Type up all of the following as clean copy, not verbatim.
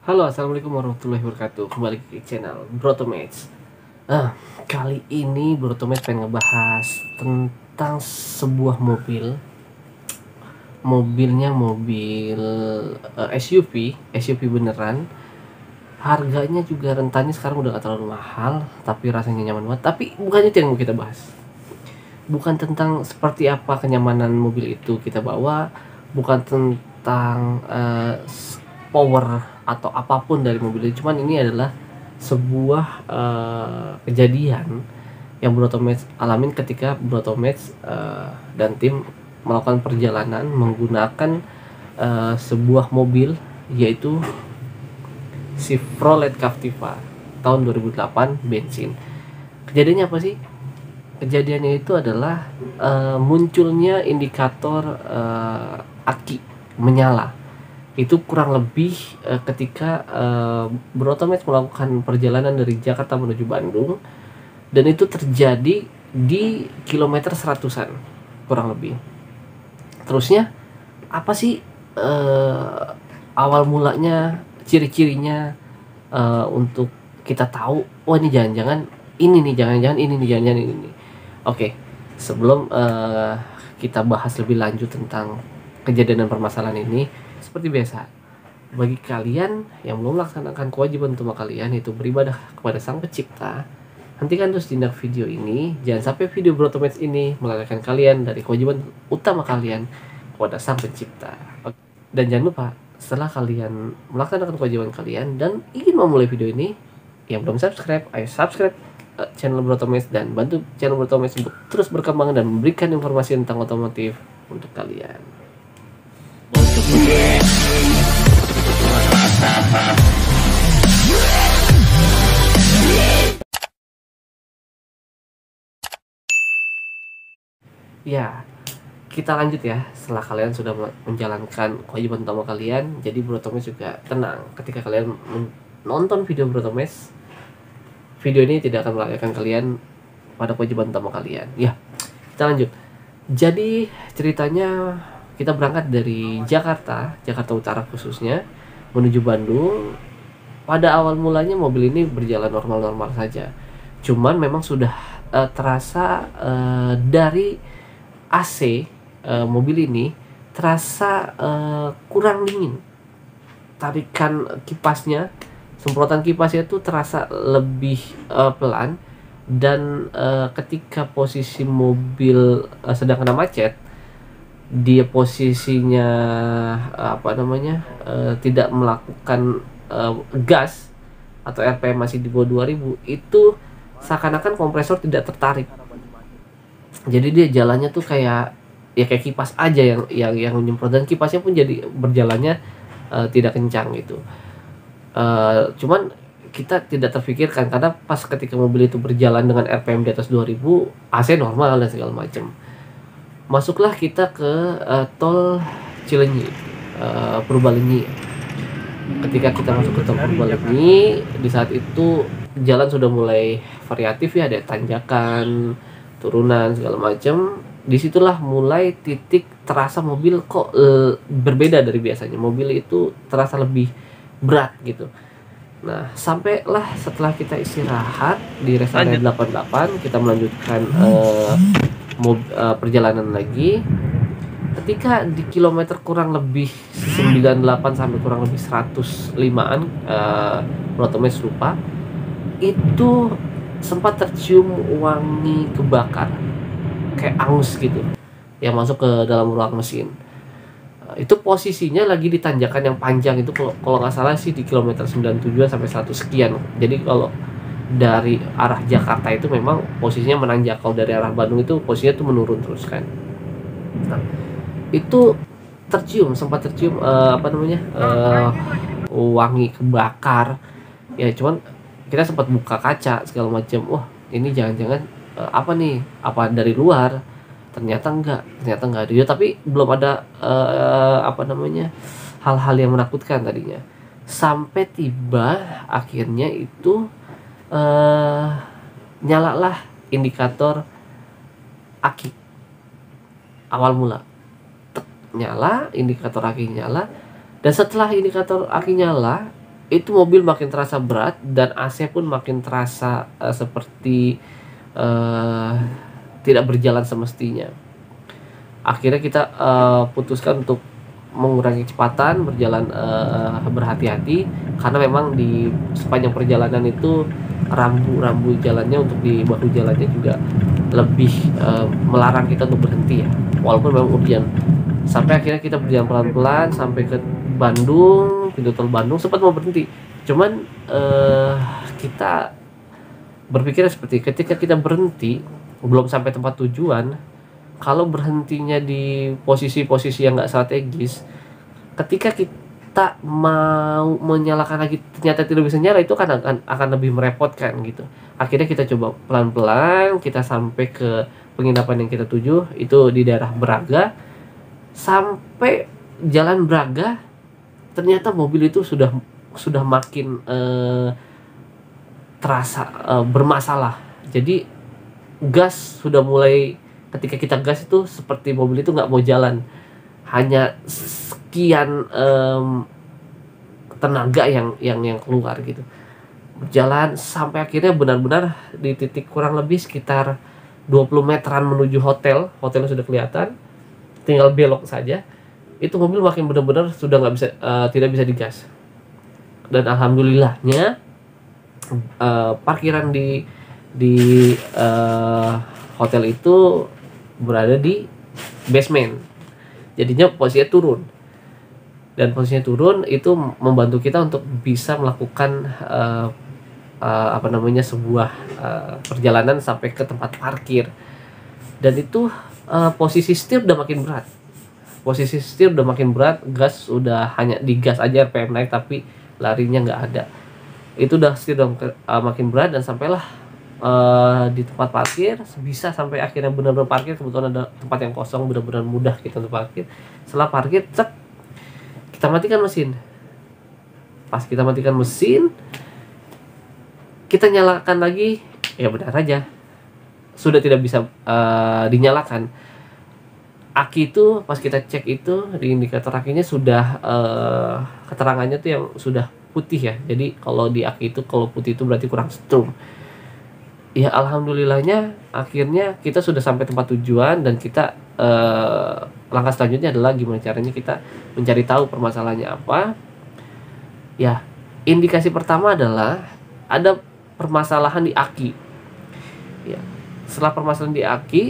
Halo, assalamualaikum warahmatullahi wabarakatuh. Kembali ke channel Brotomates. Kali ini Brotomates pengen ngebahas tentang sebuah mobil. Mobilnya mobil SUV beneran. Harganya juga rentannya sekarang udah gak terlalu mahal, tapi rasanya nyaman banget. Tapi bukan itu yang mau kita bahas. Bukan tentang seperti apa kenyamanan mobil itu kita bawa, bukan tentang power atau apapun dari mobil itu, cuman ini adalah sebuah kejadian yang Brotomates alamin ketika Brotomates dan tim melakukan perjalanan menggunakan sebuah mobil, yaitu Chevrolet Captiva tahun 2008 bensin. Kejadiannya apa sih? Kejadiannya itu adalah munculnya indikator aki menyala. Itu kurang lebih ketika Brotomates melakukan perjalanan dari Jakarta menuju Bandung, dan itu terjadi di kilometer 100-an kurang lebih. Terusnya apa sih awal mulanya, ciri-cirinya untuk kita tahu, oh ini jangan-jangan ini nih, jangan-jangan ini nih, jangan-jangan ini nih. Oke, sebelum kita bahas lebih lanjut tentang kejadian dan permasalahan ini, seperti biasa, bagi kalian yang belum melaksanakan kewajiban utama kalian, yaitu beribadah kepada Sang Pencipta, hentikan terus tindak video ini. Jangan sampai video Brotomates ini melalaikan kalian dari kewajiban utama kalian kepada Sang Pencipta. Dan jangan lupa, setelah kalian melaksanakan kewajiban kalian dan ingin memulai video ini, yang belum subscribe, ayo subscribe channel Brotomates dan bantu channel Brotomates untuk terus berkembang dan memberikan informasi tentang otomotif untuk kalian. Ya, kita lanjut ya. Setelah kalian sudah menjalankan kewajiban utama kalian, jadi Brotomates juga tenang ketika kalian nonton video Brotomates. Video ini tidak akan melalaikan kalian pada kewajiban utama kalian. Ya, kita lanjut. Jadi ceritanya kita berangkat dari Jakarta Utara khususnya, menuju Bandung. Pada awal mulanya mobil ini berjalan normal-normal saja. Cuman memang sudah terasa dari AC mobil ini terasa kurang dingin. Tarikan kipasnya, semprotan kipasnya tuh terasa lebih pelan, dan ketika posisi mobil sedang kena macet, dia posisinya tidak melakukan gas atau RPM masih di bawah 2000, itu seakan-akan kompresor tidak tertarik. Jadi dia jalannya tuh kayak kipas aja yang menyemprot, dan kipasnya pun jadi berjalannya tidak kencang gitu. Cuman kita tidak terfikirkan karena pas ketika mobil itu berjalan dengan RPM di atas 2000, AC normal dan segala macam. Masuklah kita ke tol Cilenyi, Purbalenyi. Ketika kita masuk ke tol Purbalenyi, di saat itu jalan sudah mulai variatif ya, ada tanjakan, turunan segala macam. Disitulah mulai titik terasa mobil kok berbeda dari biasanya. Mobil itu terasa lebih berat gitu. Nah, sampailah setelah kita istirahat di rest area 88, kita melanjutkan perjalanan lagi. Ketika di kilometer kurang lebih 98 sampai kurang lebih 105-an, Brotomates lupa, itu sempat tercium wangi kebakar kayak angus gitu yang masuk ke dalam ruang mesin. Itu posisinya lagi di tanjakan yang panjang itu, kalau nggak salah sih di kilometer 97 sampai 100 sekian. Jadi kalau dari arah Jakarta itu memang posisinya menanjak, kalau dari arah Bandung itu posisinya tuh menurun terus kan. Nah, itu sempat tercium wangi kebakar ya. Cuman kita sempat buka kaca segala macam, wah ini jangan-jangan apa nih, apa dari luar. Ternyata enggak ada dia, tapi belum ada hal-hal yang menakutkan tadinya. Sampai tiba akhirnya itu nyalalah indikator aki awal mula. Nyala, indikator aki nyala, dan setelah indikator aki nyala, itu mobil makin terasa berat dan AC pun makin terasa seperti eh, tidak berjalan semestinya. Akhirnya kita putuskan untuk mengurangi kecepatan, berjalan berhati-hati, karena memang di sepanjang perjalanan itu rambu-rambu jalannya untuk di bahu jalannya juga lebih melarang kita untuk berhenti ya, walaupun memang hujan. Sampai akhirnya kita berjalan pelan-pelan sampai ke Bandung, pintu tol Bandung, sempat mau berhenti, cuman kita berpikir seperti ketika kita berhenti belum sampai tempat tujuan, kalau berhentinya di posisi-posisi yang nggak strategis, ketika kita mau menyalakan lagi ternyata tidak bisa nyala, itu kan akan lebih merepotkan gitu. Akhirnya kita coba pelan-pelan, kita sampai ke penginapan yang kita tuju, itu di daerah Braga. Sampai jalan Braga, ternyata mobil itu sudah makin terasa bermasalah. Jadi gas sudah mulai, ketika kita gas itu seperti mobil itu nggak mau jalan, hanya sekian tenaga yang keluar gitu. Berjalan sampai akhirnya benar-benar di titik kurang lebih sekitar 20 meteran menuju hotel. Hotelnya sudah kelihatan, tinggal belok saja. Itu mobil makin benar-benar sudah nggak bisa, tidak bisa digas. Dan alhamdulillahnya parkiran di hotel itu berada di basement, jadinya posisinya turun, dan posisinya turun itu membantu kita untuk bisa melakukan sebuah perjalanan sampai ke tempat parkir. Dan itu posisi setir udah makin berat, gas udah hanya digas aja, RPM naik tapi larinya nggak ada. Itu udah setir udah makin berat, dan sampailah di tempat parkir, bisa sampai akhirnya benar-benar parkir. Kebetulan ada tempat yang kosong, benar-benar mudah kita untuk parkir. Setelah parkir, cek, kita matikan mesin. Pas kita matikan mesin, kita nyalakan lagi, ya benar aja, sudah tidak bisa dinyalakan. Aki itu pas kita cek itu di indikator akinya sudah keterangannya tuh yang sudah putih ya. Jadi kalau di aki itu, kalau putih itu berarti kurang strum. Ya alhamdulillahnya akhirnya kita sudah sampai tempat tujuan, dan kita langkah selanjutnya adalah gimana caranya kita mencari tahu permasalahannya apa. Ya, indikasi pertama adalah ada permasalahan di aki. Ya, setelah permasalahan di aki,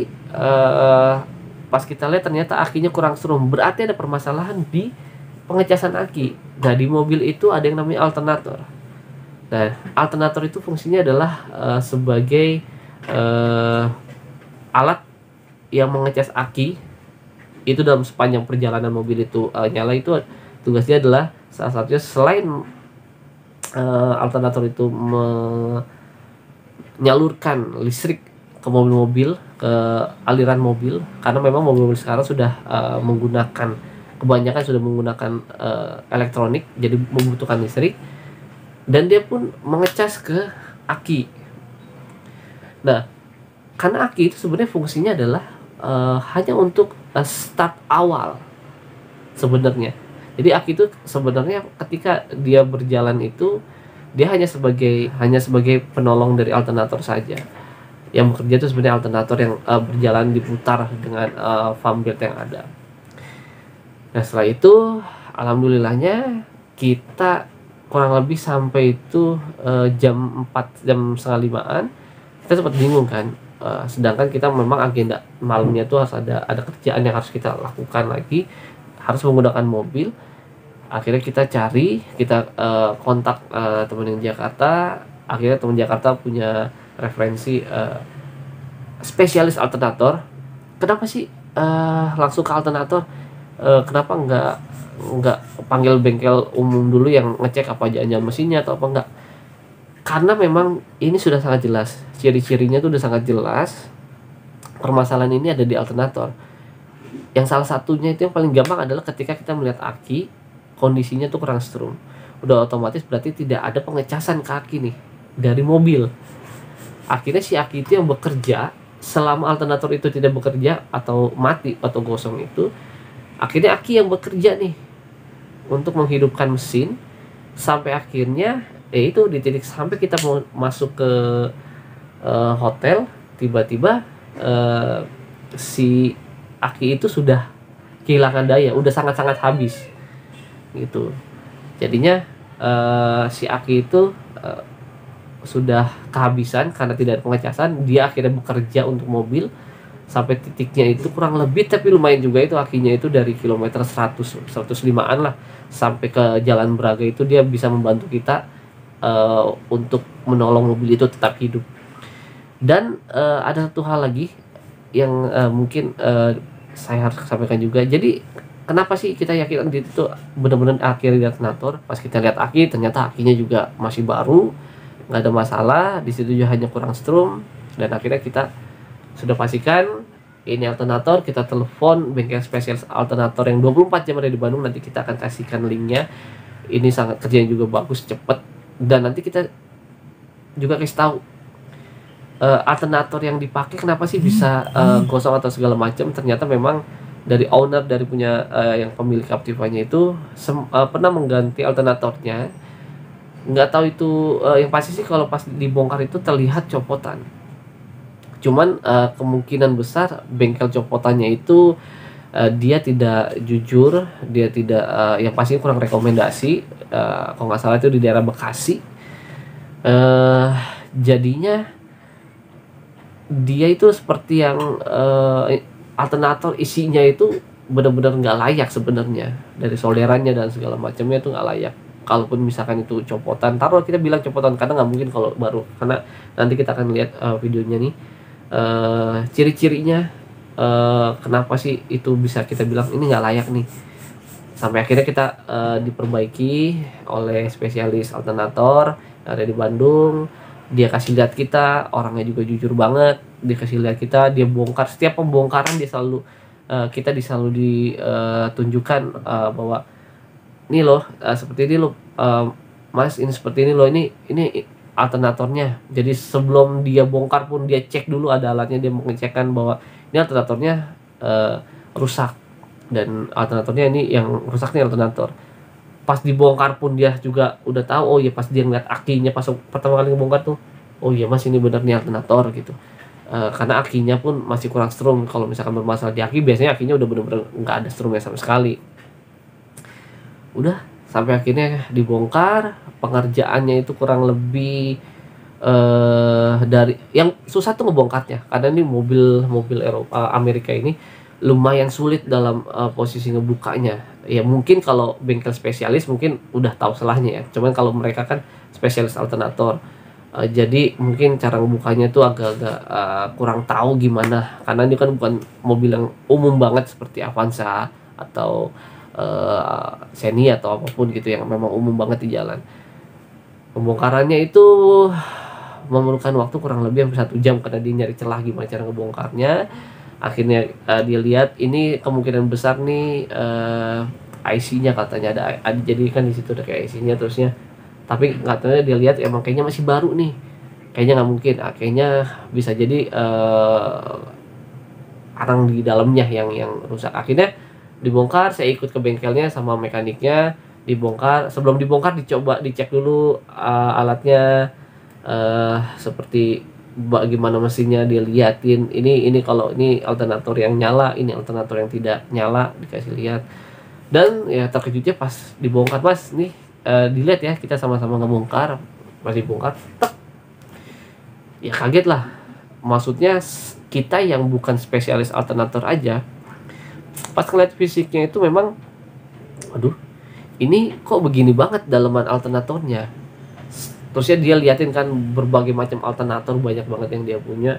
pas kita lihat ternyata akinya kurang strum, berarti ada permasalahan di pengecasan aki. Nah, di mobil itu ada yang namanya alternator. Nah, alternator itu fungsinya adalah sebagai alat yang mengecas aki. Itu dalam sepanjang perjalanan mobil itu nyala, itu tugasnya adalah salah satunya selain alternator itu menyalurkan listrik ke mobil-mobil, ke aliran mobil, karena memang mobil-mobil sekarang sudah kebanyakan sudah menggunakan elektronik, jadi membutuhkan listrik. Dan dia pun mengecas ke aki. Nah, karena aki itu sebenarnya fungsinya adalah hanya untuk start awal sebenarnya. Jadi aki itu sebenarnya ketika dia berjalan itu, dia hanya sebagai penolong dari alternator saja. Yang bekerja itu sebenarnya alternator yang berjalan diputar dengan farm belt yang ada. Nah, setelah itu alhamdulillahnya kita kurang lebih sampai itu jam 4:30-an. Kita sempat bingung kan, sedangkan kita memang agenda malamnya tuh harus ada kerjaan yang harus kita lakukan lagi, harus menggunakan mobil. Akhirnya kita kontak teman yang Jakarta. Akhirnya teman Jakarta punya referensi spesialis alternator. Kenapa sih langsung ke alternator? Kenapa nggak panggil bengkel umum dulu yang ngecek apa aja mesinnya atau apa? Enggak, karena memang ini sudah sangat jelas, ciri-cirinya tuh udah sangat jelas. Permasalahan ini ada di alternator. Yang salah satunya itu yang paling gampang adalah ketika kita melihat aki kondisinya tuh kurang strum, udah otomatis berarti tidak ada pengecasan ke aki nih dari mobil. Akhirnya si aki itu yang bekerja selama alternator itu tidak bekerja atau mati atau gosong, itu akhirnya aki yang bekerja nih untuk menghidupkan mesin sampai akhirnya itu di titik sampai kita mau masuk ke hotel, tiba-tiba si aki itu sudah kehilangan daya, udah sangat-sangat habis gitu. Jadinya si aki itu sudah kehabisan karena tidak ada pengecasan. Dia akhirnya bekerja untuk mobil sampai titiknya itu kurang lebih, tapi lumayan juga itu akinya itu dari kilometer 100-105an lah sampai ke Jalan Braga itu dia bisa membantu kita untuk menolong mobil itu tetap hidup. Dan ada satu hal lagi yang mungkin saya harus sampaikan juga. Jadi kenapa sih kita yakin itu benar-benar aki detonator? Pas kita lihat aki, ternyata akinya juga masih baru, nggak ada masalah. Di situ juga hanya kurang strum, dan akhirnya kita sudah pastikan ini alternator. Kita telepon bengkel spesialis alternator yang 24 jam ada di Bandung. Nanti kita akan kasihkan linknya. Ini sangat kerjanya juga bagus, cepat, dan nanti kita juga kasih tahu alternator yang dipakai kenapa sih bisa gosong atau segala macam. Ternyata memang dari owner, dari punya yang pemilik Captivanya itu pernah mengganti alternatornya. Nggak tahu itu yang pasti sih kalau pas dibongkar itu terlihat copotan. Cuman kemungkinan besar bengkel copotannya itu dia tidak jujur, dia tidak yang pasti kurang rekomendasi. Kalau nggak salah itu di daerah Bekasi. Jadinya dia itu seperti yang alternator isinya itu benar-benar nggak layak sebenarnya, dari solderannya dan segala macamnya itu nggak layak. Kalaupun misalkan itu copotan, taruh kita bilang copotan, karena nggak mungkin kalau baru, karena nanti kita akan lihat videonya nih ciri-cirinya kenapa sih itu bisa kita bilang ini nggak layak nih. Sampai akhirnya kita diperbaiki oleh spesialis alternator yang ada di Bandung. Dia kasih lihat kita, orangnya juga jujur banget. Dia kasih lihat kita, dia bongkar. Setiap pembongkaran dia selalu kita selalu ditunjukkan bahwa ini loh seperti ini loh mas, ini seperti ini loh, ini alternatornya. Jadi sebelum dia bongkar pun dia cek dulu, ada alatnya, dia mengecekkan bahwa ini alternatornya rusak, dan alternatornya ini yang rusak nih alternator. Pas dibongkar pun dia juga udah tahu, oh ya pas dia ngeliat akinya pas pertama kali ngebongkar tuh, oh iya mas ini benar nih alternator gitu. Karena akinya pun masih kurang strum. Kalau misalkan bermasalah di aki, biasanya akinya udah benar-benar nggak ada strumnya sama sekali. Udah sampai akhirnya dibongkar. Pengerjaannya itu kurang lebih dari yang susah tuh ngebongkarnya, karena ini mobil Eropa Amerika ini lumayan sulit dalam posisi ngebukanya. Ya mungkin kalau bengkel spesialis mungkin udah tahu salahnya ya. Cuman kalau mereka kan spesialis alternator, jadi mungkin cara ngebukanya tuh agak-agak kurang tahu gimana. Karena ini kan bukan mobil yang umum banget seperti Avanza atau Xenia atau apapun gitu yang memang umum banget di jalan. Pembongkarannya itu memerlukan waktu kurang lebih hampir 1 jam karena dia nyari celah gimana cara ngebongkarnya. Akhirnya dia lihat ini kemungkinan besar nih IC-nya katanya ada jadi kan di situ ada kayak IC-nya terusnya, tapi katanya dia lihat emang kayaknya masih baru nih, kayaknya nggak mungkin, kayaknya bisa jadi arang di dalamnya yang rusak. Akhirnya dibongkar, saya ikut ke bengkelnya sama mekaniknya, dibongkar. Sebelum dibongkar dicoba dicek dulu alatnya seperti bagaimana mesinnya, dia liatin ini kalau ini alternator yang nyala, ini alternator yang tidak nyala, dikasih lihat. Dan ya terkejutnya pas dibongkar, mas nih dilihat ya, kita sama-sama ngebongkar, pas dibongkar tek, ya kaget lah. Maksudnya kita yang bukan spesialis alternator aja pas ngeliat fisiknya itu memang aduh ini kok begini banget dalaman alternatornya. Terusnya dia liatin kan berbagai macam alternator, banyak banget yang dia punya,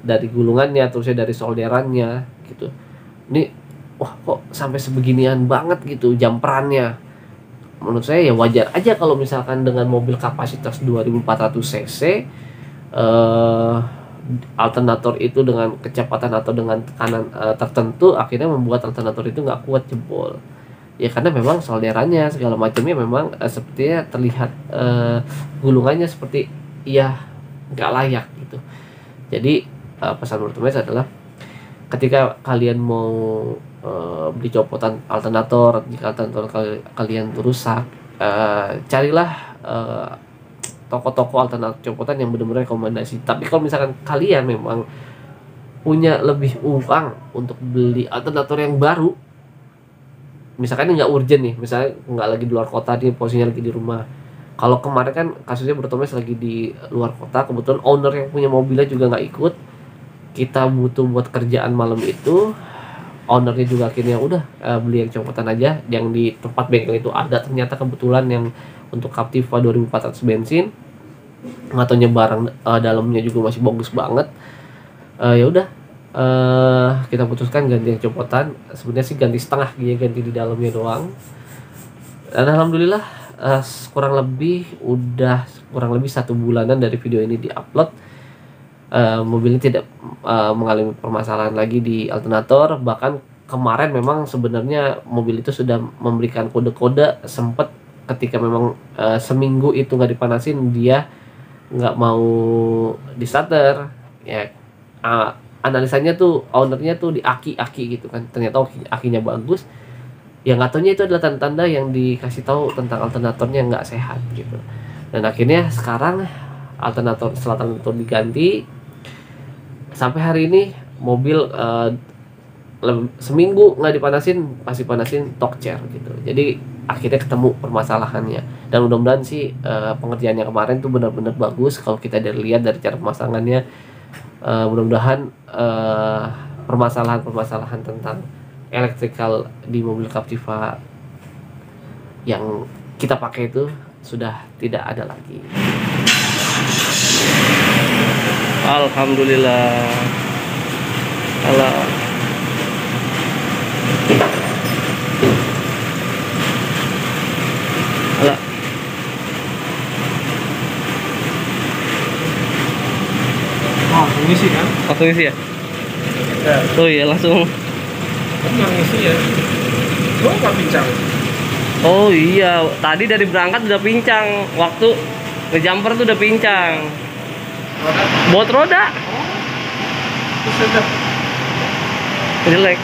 dari gulungannya, terusnya dari solderannya gitu. Ini wah kok sampai sebeginian banget gitu jamperannya. Menurut saya ya wajar aja kalau misalkan dengan mobil kapasitas 2400 cc alternator itu dengan kecepatan atau dengan tekanan tertentu akhirnya membuat alternator itu nggak kuat jebol. Ya karena memang solderannya segala macamnya memang sepertinya terlihat gulungannya seperti ya nggak layak gitu. Jadi pesan Multimax adalah ketika kalian mau beli copotan alternator, jika alternator kalian rusak, carilah toko-toko alternatif copotan yang benar-benar rekomendasi. Tapi kalau misalkan kalian memang punya lebih uang untuk beli alternator yang baru, misalkan nggak urgent nih, misalnya nggak lagi di luar kota nih, posisinya lagi di rumah. Kalau kemarin kan kasusnya Brotomes lagi di luar kota, kebetulan owner yang punya mobilnya juga nggak ikut, kita butuh buat kerjaan malam itu, ownernya juga akhirnya udah beli yang copotan aja, yang di tempat bengkel itu ada ternyata kebetulan yang untuk Captiva 2400 bensin, ngatonya barang dalamnya juga masih bagus banget. Ya udah, kita putuskan ganti yang copotan. Sebenarnya sih ganti setengah, ganti di dalamnya doang. Dan alhamdulillah kurang lebih 1 bulanan dari video ini diupload, mobilnya tidak mengalami permasalahan lagi di alternator. Bahkan kemarin memang sebenarnya mobil itu sudah memberikan kode-kode, sempat ketika memang seminggu itu nggak dipanasin, dia nggak mau di starter ya. Analisanya tuh ownernya tuh di aki gitu kan, ternyata akinya bagus ya, nggak taunya itu adalah tanda-tanda yang dikasih tahu tentang alternatornya nggak sehat gitu. Dan akhirnya sekarang setelah alternator diganti, sampai hari ini mobil seminggu nggak dipanasin, pasti panasin torque chair gitu. Jadi akhirnya ketemu permasalahannya, dan mudah-mudahan sih pengerjaan yang kemarin tuh benar-benar bagus. Kalau kita lihat dari cara pemasangannya, mudah-mudahan permasalahan tentang elektrikal di mobil Captiva yang kita pakai itu sudah tidak ada lagi. Alhamdulillah. Ngisi kan? Langsung isi ya? Ya. Oh iya, langsung. Kan nggak ngisi ya? Lo nggak pincang? Oh iya, tadi dari berangkat udah pincang, waktu ngejumper tuh udah pincang. Roda? Bot roda. Terus udah. Jelek.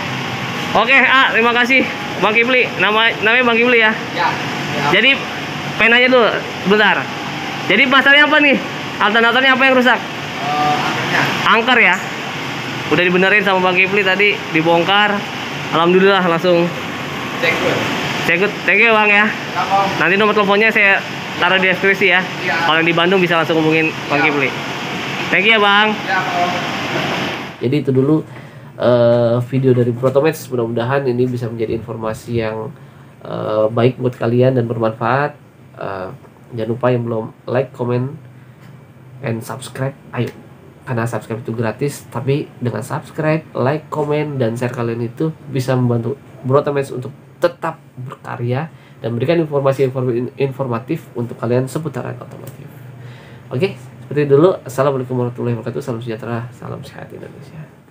Oke, terima kasih Bang Kipli. Namanya Bang Kipli ya. Ya. Jadi penanya dulu, bentar. Jadi masalahnya apa nih? Alternatornya apa yang rusak? Akhirnya. Angker ya. Udah dibenerin sama Bang Kipli tadi, dibongkar. Alhamdulillah langsung Cek gue. cekut. Thank you Bang ya. Kamu. Nanti nomor teleponnya saya taruh di deskripsi ya. Iya. Kalau yang di Bandung bisa langsung hubungin Bang Iya. Kipli. Thank you ya Bang. Ya, Om. Jadi itu dulu video dari Brotomes. Mudah-mudahan ini bisa menjadi informasi yang baik buat kalian dan bermanfaat. Jangan lupa yang belum like, comment, and subscribe, ayo, karena subscribe itu gratis. Tapi dengan subscribe, like, comment, dan share kalian itu bisa membantu Brotomes untuk tetap berkarya dan memberikan informasi informatif untuk kalian seputaran otomotif. Oke, seperti dulu. Assalamualaikum warahmatullahi wabarakatuh. Salam sejahtera, salam sehat Indonesia.